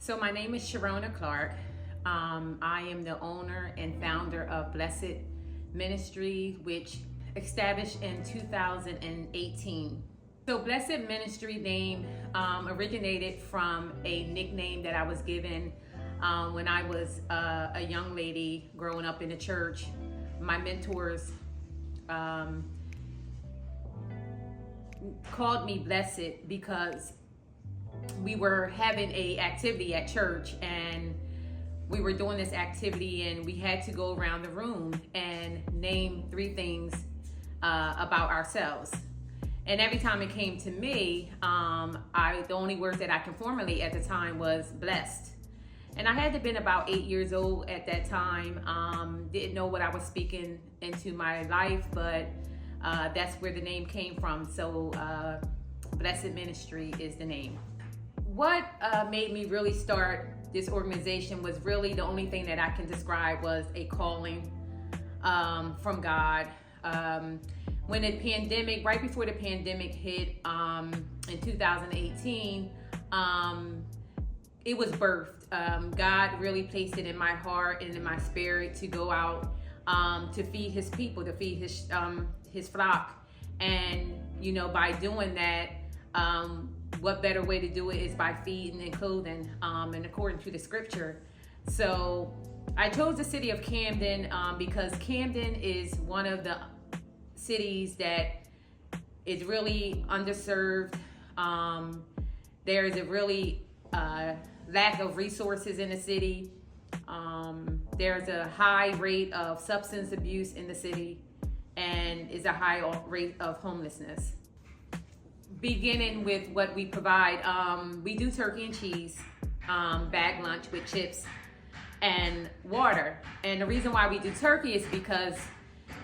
So my name is Sharona Clark. I am the owner and founder of Blessed Ministry, which established in 2018. So Blessed Ministry name originated from a nickname that I was given when I was a young lady growing up in the church. My mentors called me Blessed because we were having a activity at church, and we were doing this activity, and we had to go around the room and name three things about ourselves. And every time it came to me, the only words that I can formulate at the time was blessed. And I had to have been about 8 years old at that time. Didn't know what I was speaking into my life, but that's where the name came from. So Blessed Ministry is the name. What made me really start this organization was really the only thing that I can describe was a calling from God. When the pandemic, right before the pandemic hit in 2018, it was birthed. God really placed it in my heart and in my spirit to go out to feed His people, to feed His flock. And by doing that, what better way to do it is by feeding and clothing, and according to the scripture. So I chose the city of Camden because Camden is one of the cities that is really underserved. There is a really lack of resources in the city. There's a high rate of substance abuse in the city, and is a high rate of homelessness. Beginning with what we provide, we do turkey and cheese, bag lunch with chips and water. And the reason why we do turkey is because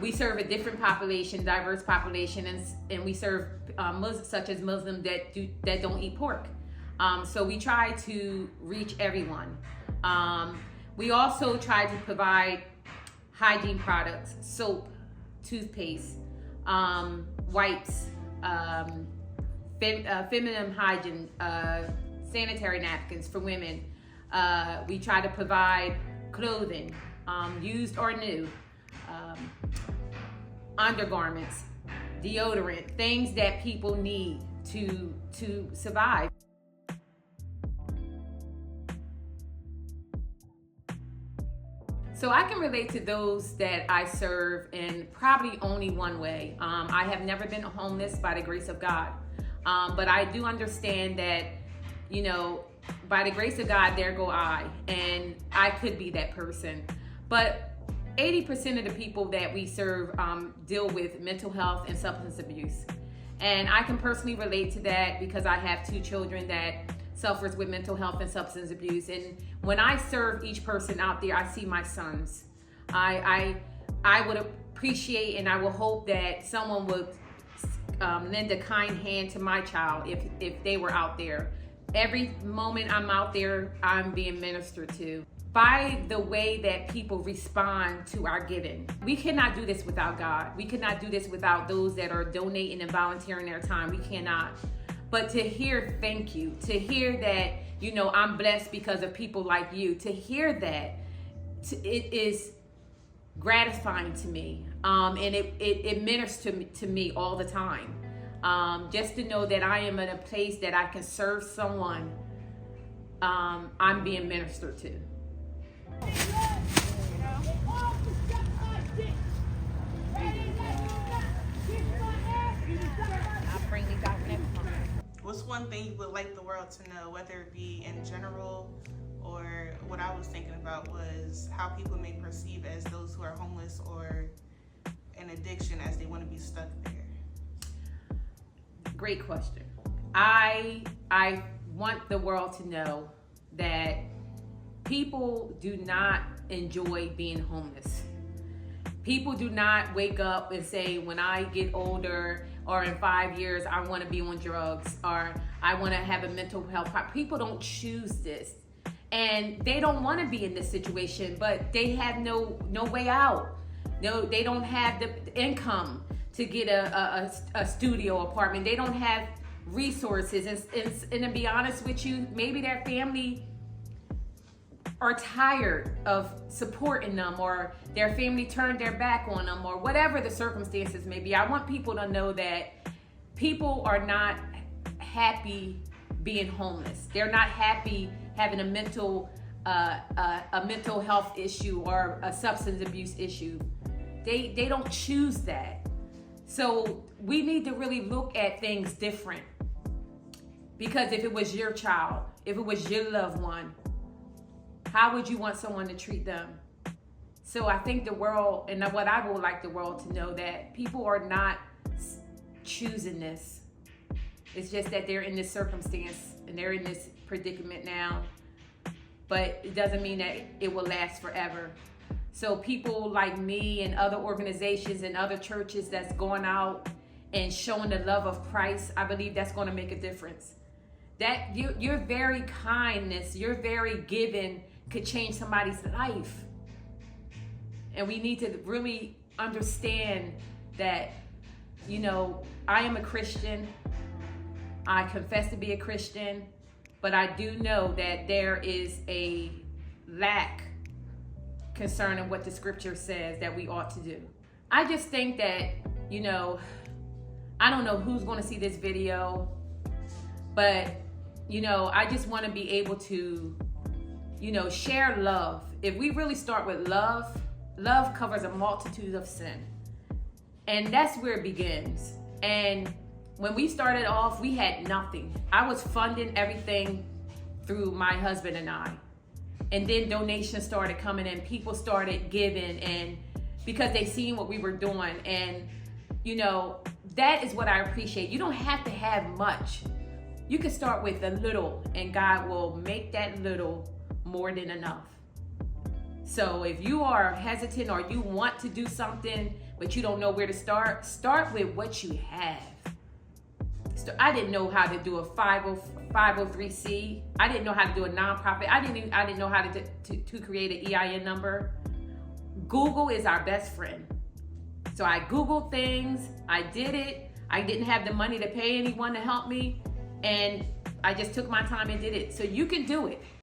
we serve a different population, diverse population, and we serve Muslims, such as Muslims that don't eat pork. So we try to reach everyone. We also try to provide hygiene products, soap, toothpaste, wipes, feminine hygiene, sanitary napkins for women. We try to provide clothing, used or new, undergarments, deodorant, things that people need to survive. So I can relate to those that I serve in probably only one way. I have never been homeless by the grace of God. But I do understand that, by the grace of God, there go I, and I could be that person. But 80% of the people that we serve deal with mental health and substance abuse. And I can personally relate to that because I have two children that suffers with mental health and substance abuse. And when I serve each person out there, I see my sons. I would appreciate, and I will hope that someone would lend a kind hand to my child if they were out there. Every moment I'm out there, I'm being ministered to by the way that people respond to our giving. We cannot do this without God. We cannot do this without those that are donating and volunteering their time. We cannot. But to hear thank you, to hear that, I'm blessed because of people like you, to hear that, it is gratifying to me. And it ministers to me all the time. Just to know that I am in a place that I can serve someone, I'm being ministered to. What's one thing you would like the world to know, whether it be in general, or what I was thinking about was how people may perceive as those who are homeless or in addiction, as they want to be stuck there? Great question. I want the world to know that people do not enjoy being homeless. People do not wake up and say, when I get older or in 5 years, I want to be on drugs or I want to have a mental health problem. People don't choose this. And they don't want to be in this situation, but they have no way out. No, they don't have the income to get a studio apartment. They don't have resources. And to be honest with you, maybe their family are tired of supporting them, or their family turned their back on them, or whatever the circumstances may be. I want people to know that people are not happy being homeless. They're not happy having a mental health issue or a substance abuse issue. They don't choose that. So we need to really look at things different. Because if it was your child, if it was your loved one, how would you want someone to treat them? So I think the world, and what I would like the world to know, that people are not choosing this. It's just that they're in this circumstance and they're in this predicament now. But it doesn't mean that it will last forever. So people like me and other organizations and other churches that's going out and showing the love of Christ, I believe that's going to make a difference. That your very kindness, your very giving could change somebody's life. And we need to really understand that, you know, I am a Christian. I confess to be a Christian, but I do know that there is a lack concerning what the scripture says that we ought to do. I just think that, you know, I don't know who's going to see this video, but, you know, I just want to be able to, you know, share love. If we really start with love, love covers a multitude of sin. And that's where it begins. And when we started off, we had nothing. I was funding everything through my husband and I. And then donations started coming in. People started giving, and because they seen what we were doing. And, you know, that is what I appreciate. You don't have to have much. You can start with a little, and God will make that little more than enough. So if you are hesitant or you want to do something, but you don't know where to start with what you have. So I didn't know how to do a 503c. I didn't know how to do a nonprofit. I didn't know how to create an EIN number. Google is our best friend. So I Googled things. I did it. I didn't have the money to pay anyone to help me. And I just took my time and did it. So you can do it.